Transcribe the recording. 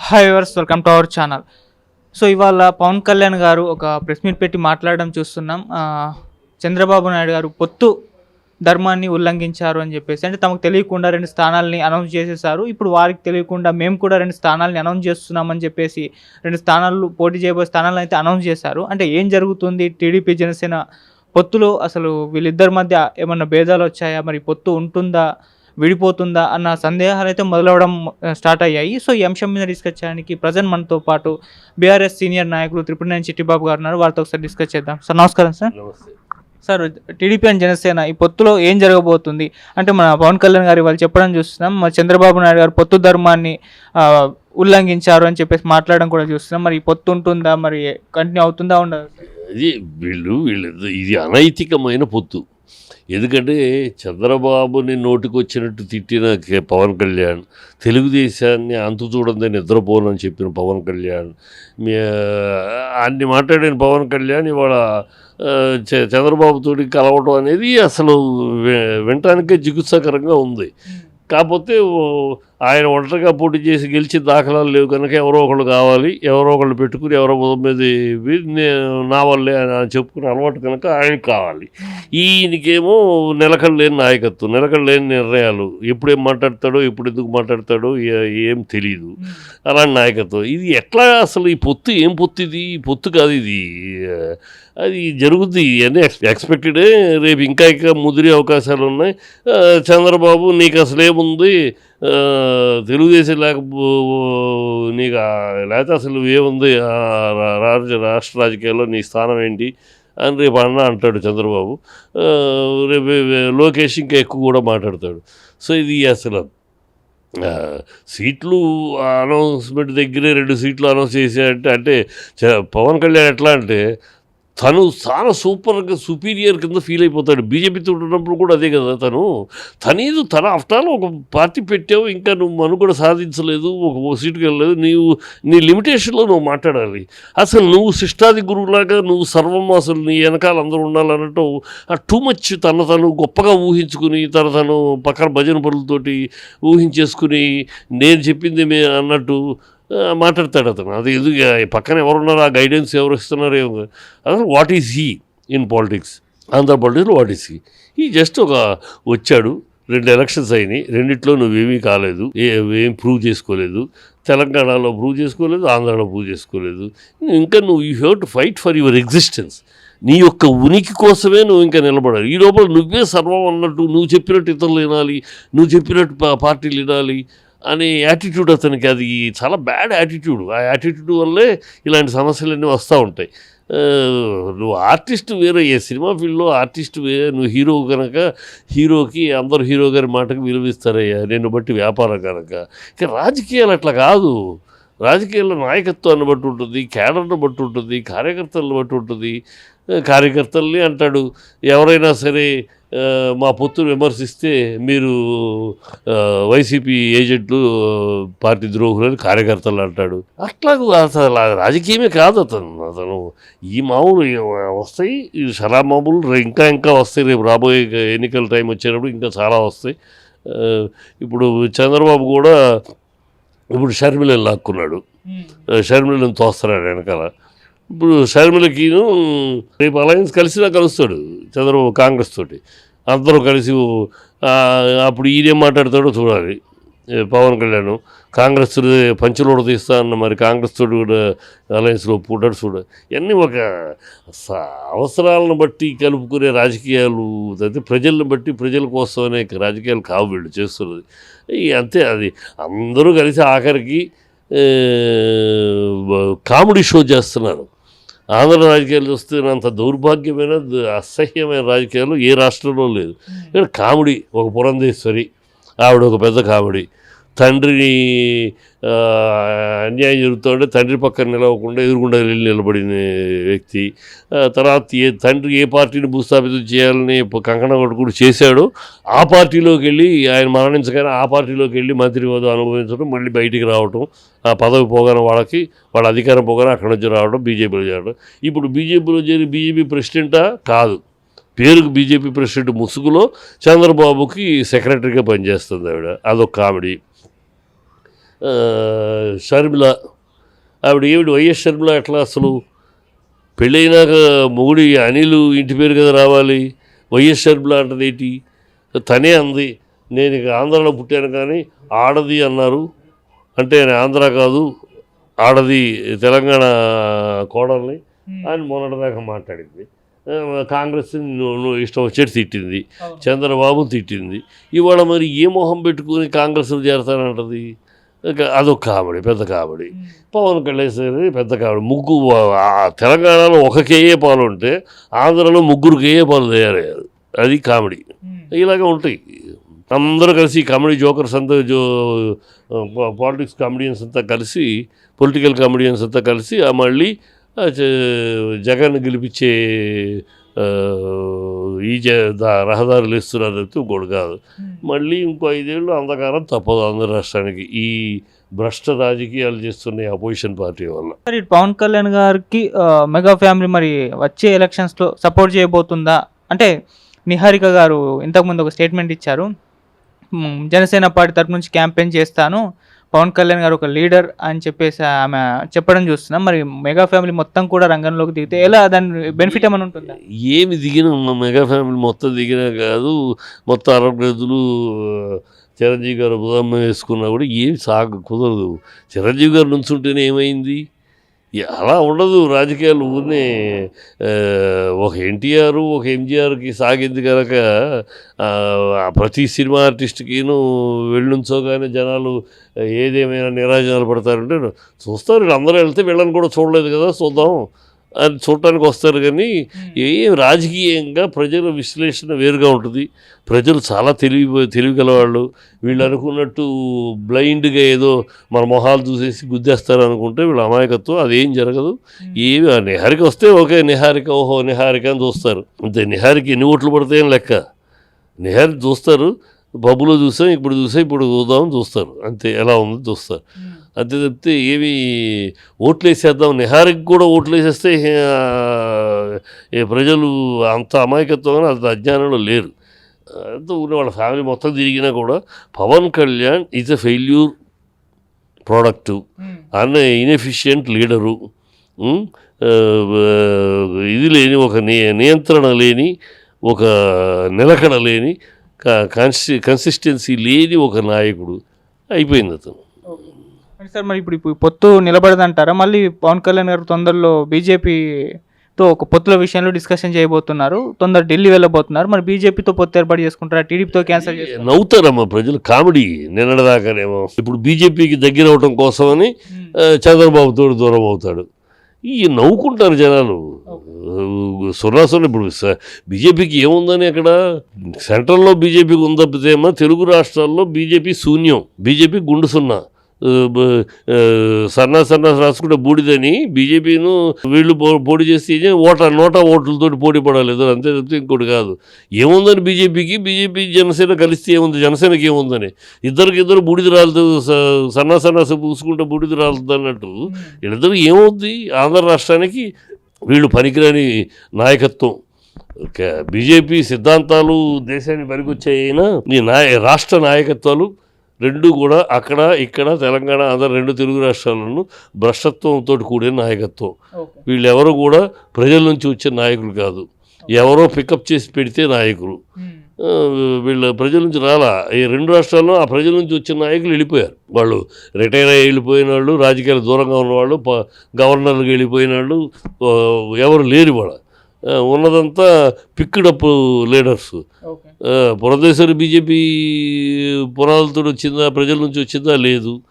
Hi viewers, welcome to our channel. So ఇవాళ పవన్ కళ్యాణ్ గారు ఒక ప్రెస్ మీట్ పెట్టి మాట్లాడడం చూస్తున్నాం. చంద్రబాబు నాయుడు గారు పొత్తు ధర్మాన్ని ఉల్లంఘించారు అని చెప్పేసి, అంటే తమకు తెలియకుండా 2 స్థానాలని అనౌన్స్ చేసేసారు. ఇప్పుడు వారికి తెలియకుండా మేము కూడా 2 స్థానాలని అనౌన్స్ చేస్తున్నామని చెప్పేసి 2 స్థానాలు పోటీ చేయబోయే స్థానాలను అయితే అనౌన్స్ చేశారు. అంటే ఏం జరుగుతుంది టీడీపీ జనసేన పొత్తులో? అసలు వీళ్ళిద్దరి మధ్య ఏమన్నా భేదాలు వచ్చాయా? మరి పొత్తు ఉంటుందా, విడిపోతుందా అన్న సందేహాలు అయితే మొదలవడం స్టార్ట్ అయ్యాయి. సో ఈ అంశం మీద డిస్కస్ చేయడానికి ప్రజెంట్ మనతో పాటు బీఆర్ఎస్ సీనియర్ నాయకులు త్రిపురనేని చిట్టిబాబు గారు ఉన్నారు. వారితో ఒకసారి డిస్కస్ చేద్దాం. సార్ నమస్కారం. సార్ టీడీపీ అండ్ జనసేన ఈ పొత్తులో ఏం జరగబోతుంది? అంటే మన పవన్ కళ్యాణ్ గారు వాళ్ళు చెప్పడం చూస్తున్నాం, మరి చంద్రబాబు నాయుడు గారు పొత్తు ధర్మాన్ని ఉల్లంఘించారు అని చెప్పేసి మాట్లాడడం కూడా చూస్తున్నాం. మరి ఈ పొత్తు ఉంటుందా, మరి కంటిన్యూ అవుతుందా, ఉండదు? ఇది వీళ్ళు ఇది అనైతికమైన పొత్తు. ఎందుకంటే చంద్రబాబుని నోటికొచ్చినట్టు తిట్టిన పవన్ కళ్యాణ్, తెలుగుదేశాన్ని అంతు చూడండి నిద్రపోనని చెప్పిన పవన్ కళ్యాణ్, అన్ని మాట్లాడిన పవన్ కళ్యాణ్ ఇవాళ చంద్రబాబుతోటి కలవటం అనేది అసలు వినటానికే జిగుత్సాకరంగా ఉంది. కాకపోతే ఆయన ఒంటరిగా పోటీ చేసి గెలిచి దాఖలాలు లేవు కనుక ఎవరో ఒకళ్ళు కావాలి, ఎవరో ఒకళ్ళు పెట్టుకుని ఎవరో మీద నా వల్లే అని చెప్పుకునే అలవాటు కనుక ఆయనకి కావాలి. ఈయనకేమో నిలకడలేని నాయకత్వం, నిలకడలేని నిర్ణయాలు, ఎప్పుడేం మాట్లాడతాడో ఎప్పుడు ఎందుకు మాట్లాడతాడో ఏం తెలియదు, అలాంటి నాయకత్వం. ఇది ఎట్లా అసలు ఈ పొత్తు ఏం పొత్తు? ఇది పొత్తు కాదు, ఇది అది జరుగుద్ది అని ఎక్స్పెక్టెడే. రేపు ఇంకా ముదిరే అవకాశాలు ఉన్నాయి. చంద్రబాబు నీకు అసలేముంది, తెలుగుదేశం లేకపోతే అసలు ఏముంది రాష్ట్ర రాజకీయాల్లో నీ స్థానం ఏంటి అని రేపు అంటాడు చంద్రబాబు. రేపు లోకేష్ ఇంకా ఎక్కువ కూడా మాట్లాడతాడు. సో ఇది అసలు సీట్లు అనౌన్స్మెంట్ దగ్గరే 2 సీట్లు అనౌన్స్ చేశాడంటే, అంటే పవన్ కళ్యాణ్ ఎట్లా అంటే తను చాలా సూపర్గా సుపీరియర్ కింద ఫీల్ అయిపోతాడు. బీజేపీతో ఉన్నప్పుడు కూడా అదే కదా, తన ఆఫ్టర్ ఒక పార్టీ పెట్టావు, ఇంకా నువ్వు మనుగడ సాధించలేదు, ఒక సీటుకి వెళ్ళలేదు, నీ లిమిటేషన్లో నువ్వు మాట్లాడాలి. అసలు నువ్వు శిష్టాది గురువులాగా నువ్వు సర్వం అసలు నీ వెనకాల అందరూ ఉండాలన్నట్టు టూ మచ్ తను గొప్పగా ఊహించుకుని తను పక్కన భజన పనులతోటి ఊహించేసుకుని నేను చెప్పింది అన్నట్టు మాట్లాడతాడు అతను. అది ఎందుకు పక్కన ఎవరున్నారు, ఆ గైడెన్స్ ఎవరు ఇస్తున్నారు, అసలు what is he in politics, Andhra పాలిటిక్స్లో వాట్ ఈజ్ హీ? ఈ జస్ట్ వచ్చాడు, 2 ఎలక్షన్స్ అయినాయి, రెండిట్లో నువ్వేమీ కాలేదు, ఏం ప్రూవ్ చేసుకోలేదు, తెలంగాణలో ప్రూవ్ చేసుకోలేదు, ఆంధ్రాలో ప్రూవ్ చేసుకోలేదు. ఇంకా you have to fight for your existence. నీ యొక్క ఉనికి కోసమే నువ్వు ఇంకా నిలబడాలి. ఈ లోపల నువ్వే సర్వం అన్నట్టు, నువ్వు చెప్పినట్టు ఇతరులు వినాలి, నువ్వు చెప్పినట్టు పార్టీలు వినాలి అనే యాటిట్యూడ్ అతనికి, అది చాలా బ్యాడ్ యాటిట్యూడ్. ఆ యాటిట్యూడ్ వల్లే ఇలాంటి సమస్యలన్నీ వస్తూ ఉంటాయి. నువ్వు ఆర్టిస్ట్ వేరే, ఏ సినిమా ఫీల్డ్లో ఆర్టిస్ట్ వేరే, నువ్వు హీరో కనుక హీరోకి అందరు హీరో గారి మాటకు విలువిస్తారయ్యా, నేను బట్టి వ్యాపారం కనుక. ఇక రాజకీయాలు అట్లా కాదు. రాజకీయాల్లో నాయకత్వాన్ని బట్టి ఉంటుంది, క్యాడర్ని బట్టి ఉంటుంది, కార్యకర్తలను బట్టి ఉంటుంది. కార్యకర్తల్ని అంటాడు, ఎవరైనా సరే మా పొత్తును విమర్శిస్తే మీరు వైసీపీ ఏజెంట్లు, పార్టీ ద్రోహులని కార్యకర్తలు అంటాడు. అట్లా అసలు రాజకీయమే కాదు అతను ఈ మామూలు వస్తాయి, ఈ సలా మామూలు ఇంకా వస్తాయి. రేపు రాబోయే ఎన్నికల టైం వచ్చేటప్పుడు ఇంకా చాలా వస్తాయి. ఇప్పుడు చంద్రబాబు కూడా ఇప్పుడు షర్మిలను లాక్కున్నాడు, షర్మిలను తోస్తున్నాడు వెనకాల. ఇప్పుడు షర్మిలకిను రేపు అలయన్స్ కలుస్తాడు చంద్రబాబు కాంగ్రెస్ తోటి, అందరూ కలిసి. అప్పుడు ఈయనేం మాట్లాడతాడో చూడాలి. పవన్ కళ్యాణ్ కాంగ్రెస్ పంచులోడు తీస్తా అన్న, మరి కాంగ్రెస్ తోటి కూడా అలయన్స్లో ఒప్పుకుంటాడు చూడాలి. ఇవన్నీ ఒక అవసరాలను బట్టి కలుపుకునే రాజకీయాలు, అయితే ప్రజలను బట్టి ప్రజల కోసం అనే రాజకీయాలు కావు వీళ్ళు చేస్తున్నది. అంతే, అది అందరూ కలిసి ఆఖరికి కామెడీ షో చేస్తున్నారు. ఆంధ్ర రాజకీయాలు చూస్తున్నంత దౌర్భాగ్యమైన అసహ్యమైన రాజకీయాలు ఏ రాష్ట్రంలో లేదు. ఇక్కడ కామెడీ, ఒక పురంధేశ్వరి ఆవిడ ఒక పెద్ద కామెడీ, తండ్రిని అన్యాయం జరుగుతుంటే తండ్రి పక్కన నిలవకుండా ఎదురుగుండా వెళ్ళి నిలబడిన వ్యక్తి. తర్వాత తండ్రి ఏ పార్టీని భూస్థాపితం చేయాలని కంకణం కట్టుకుని చేశాడో ఆ పార్టీలోకి వెళ్ళి, ఆయన మరణించగానే ఆ పార్టీలోకి వెళ్ళి మంత్రి హోదా అనుభవించడం, మళ్ళీ బయటికి రావటం, ఆ పదవి పోగానే వాళ్ళ అధికారం పోగానే అక్కడి నుంచి రావడం, బీజేపీలో చేరడం. ఇప్పుడు బీజేపీలో చేరి బీజేపీ ప్రెసిడెంటా? కాదు, పేరుకు బీజేపీ ప్రెసిడెంట్ ముసుగులో చంద్రబాబుకి సెక్రటరీగా పనిచేస్తుంది ఆవిడ. అదొక కామెడీ. షర్మిల, ఆవిడ ఏమిటి వైఎస్ షర్మిల ఎట్లా అసలు పెళ్ళైనాక మొగుడి అనిల్ ఇంటి పేరు కదా రావాలి, వైఎస్ షర్మిల అంటది ఏంటి? తనే అంది నేను ఇక ఆంధ్రాలో పుట్టాను కానీ ఆడది అన్నారు, అంటే ఆంధ్ర కాదు ఆడది తెలంగాణ కోడల్ని అని మొన్నటిదాకా మాట్లాడింది. కాంగ్రెస్ నువ్వు ఇష్టం వచ్చేటి తిట్టింది, చంద్రబాబు తిట్టింది. ఇవాళ మరి ఏ మొహం పెట్టుకుని కాంగ్రెస్లో చేరతానంటది? అదొక కామెడీ, పెద్ద కామెడీ. పవన్ కళ్యాణ్ పెద్ద కామెడీ. తెలంగాణలో ఒక కేఏ పాలు ఉంటే ఆంధ్రలో 3 కేఏ పాలు తయారయ్యారు. అది కామెడీ. ఇలాగే ఉంటాయి. అందరూ కలిసి కామెడీ జోకర్స్ అంతా పాలిటిక్స్ కామెడియన్స్ అంతా కలిసి, పొలిటికల్ కామెడియన్స్ అంతా కలిసి మళ్ళీ జగన్ గెలిపించే రహదారులు ఇస్తున్నారు తప్పితే ఇంకోటి కాదు. మళ్ళీ ఇంకో 5 ఏళ్ళు అంధకారం తప్పదు ఆంధ్ర రాష్ట్రానికి ఈ భ్రష్ట రాజకీయాలు చేస్తున్న అపోజిషన్ పార్టీ వల్ల. మరి పవన్ కళ్యాణ్ గారికి మెగా ఫ్యామిలీ మరి వచ్చే ఎలక్షన్స్లో సపోర్ట్ చేయబోతుందా? అంటే నిహారిక గారు ఇంతకుముందు ఒక స్టేట్మెంట్ ఇచ్చారు, జనసేన పార్టీ తరపు నుంచి క్యాంపెయిన్ చేస్తాను, పవన్ కళ్యాణ్ గారు ఒక లీడర్ అని చెప్పేసి ఆమె చెప్పడం చూస్తున్నాం. మరి మెగా ఫ్యామిలీ మొత్తం కూడా రంగంలోకి దిగితే ఎలా, దాని బెనిఫిట్ ఏమైనా ఉంటుందా? ఏమి దిగిన మెగా ఫ్యామిలీ మొత్తం దిగినా కాదు, మొత్తం అరవై చిరంజీవి గారు బుధమ్మ వేసుకున్నా కూడా ఏమి కుదరదు. చిరంజీవి గారు నుంచుంటేనే ఏమైంది? అలా ఉండదు రాజకీయాలు. ఊరినే ఒక ఎన్టీఆర్ ఒక ఎంజీఆర్కి సాగింది కనుక ప్రతి సినిమా ఆర్టిస్ట్కిను వెళ్ళుంచోగానే జనాలు ఏదేమైనా నిరాజనాలు పడతారంటే చూస్తారు. వీళ్ళందరూ వెళ్తే వీళ్ళని కూడా చూడలేదు కదా, చూద్దాం అని చూడటానికి వస్తారు. కానీ రాజకీయంగా ప్రజల విశ్లేషణ వేరుగా ఉంటుంది. ప్రజలు చాలా తెలివిగలవాళ్ళు. వీళ్ళు అనుకున్నట్టు బ్లైండ్గా ఏదో మన మొహాలు చూసేసి గుద్దేస్తారు అనుకుంటే వీళ్ళ అమాయకత్వం. అదేం జరగదు. ఏమి నిహారిక వస్తే ఓకే, నిహారిక ఓహో నిహారిక అని చూస్తారు అంతే. నిహారిక ఎన్ని ఓట్లు పడతాయని లెక్క. నిహారిక చూస్తారు, పబ్బులో చూసాం, ఇప్పుడు చూద్దామని చూస్తారు అంతే. ఎలా ఉంది చూస్తారు అంతే తప్పితే ఏమి ఓట్లు వేసేద్దాం. నిహారికి కూడా ఓట్లు వేసేస్తే ప్రజలు అంత అమాయకత్వం అంత అజ్ఞానంలో లేరు. అంత ఉన్న వాళ్ళ ఫ్యామిలీ మొత్తం తిరిగినా కూడా Pawan Kalyan is a failure product, అన్న ఇన్ఎఫిషియెంట్ లీడరు, ఇది లేని ఒక నియంత్రణ లేని, ఒక నిలకడ లేని, కన్సిస్టెన్సీ లేని ఒక నాయకుడు అయిపోయింది అతను. సార్ మరి ఇప్పుడు పొత్తు నిలబడదంటారా? మళ్ళీ పవన్ కళ్యాణ్ గారు తొందరలో బీజేపీతో ఒక పొత్తుల విషయంలో డిస్కషన్ చేయబోతున్నారు, తొందర ఢిల్లీ వెళ్ళబోతున్నారు. మరి బీజేపీతో పొత్తు ఏర్పాటు చేసుకుంటారా, టీడీపీతో క్యాన్సిల్ చేస్తారు? నవ్వుతారమ్మా ప్రజలు. కామెడీ నిన్నటిదాకానేమో. ఇప్పుడు బీజేపీకి దగ్గర అవడం కోసమని చంద్రబాబుతో దూరం అవుతాడు. ఈ నవ్వుకుంటారు జనాలు. సున్నా ఇప్పుడు బీజేపీకి ఏముందని అక్కడ సెంట్రల్లో బీజేపీకి ఉంది తప్పితేమో తెలుగు రాష్ట్రాల్లో బీజేపీ శూన్యం. బీజేపీ గుండు సున్నా. సన్నా రాసుకుంటే బూడిదని బీజేపీను వీళ్ళు పోటీ చేస్తే నోటా ఓట్లతో పోటీ పడలేదు అంతే తప్పితే ఇంకోటి కాదు. ఏముందని బీజేపీ జనసేన కలిస్తే ఏముంది? జనసేనకి ఏముందని ఇద్దరు బూడిద రాలుతూ సన్నా పూసుకుంటే బూడిద రాలుతుంది అన్నట్టు వీళ్ళిద్దరు ఏమవుద్ది? ఆంధ్ర రాష్ట్రానికి వీళ్ళు పనికిరాని నాయకత్వం. బీజేపీ సిద్ధాంతాలు దేశానికి పనికొచ్చాయినా రాష్ట్ర నాయకత్వాలు రెండు కూడా అక్కడ ఇక్కడ తెలంగాణ ఆంధ్ర 2 తెలుగు రాష్ట్రాలను భ్రష్టత్వంతో కూడిన నాయకత్వం. వీళ్ళెవరు కూడా ప్రజల నుంచి వచ్చే నాయకులు కాదు, ఎవరో పికప్ చేసి పెడితే నాయకులు. వీళ్ళ ప్రజల నుంచి రాలా. ఈ 2 రాష్ట్రాల్లో ఆ ప్రజల నుంచి వచ్చిన నాయకులు వెళ్ళిపోయారు. వాళ్ళు రిటైర్ అయ్యి వెళ్ళిపోయిన వాళ్ళు, రాజకీయాలు దూరంగా ఉన్నవాళ్ళు, గవర్నర్కి వెళ్ళిపోయిన వాళ్ళు ఎవరు లేరు. వాళ్ళ ఉన్నదంతా పిక్డ్ లీడర్స్. పురంధేశ్వరి బీజేపీ పునాదులతో వచ్చిందా, ప్రజల నుంచి వచ్చిందా? లేదు.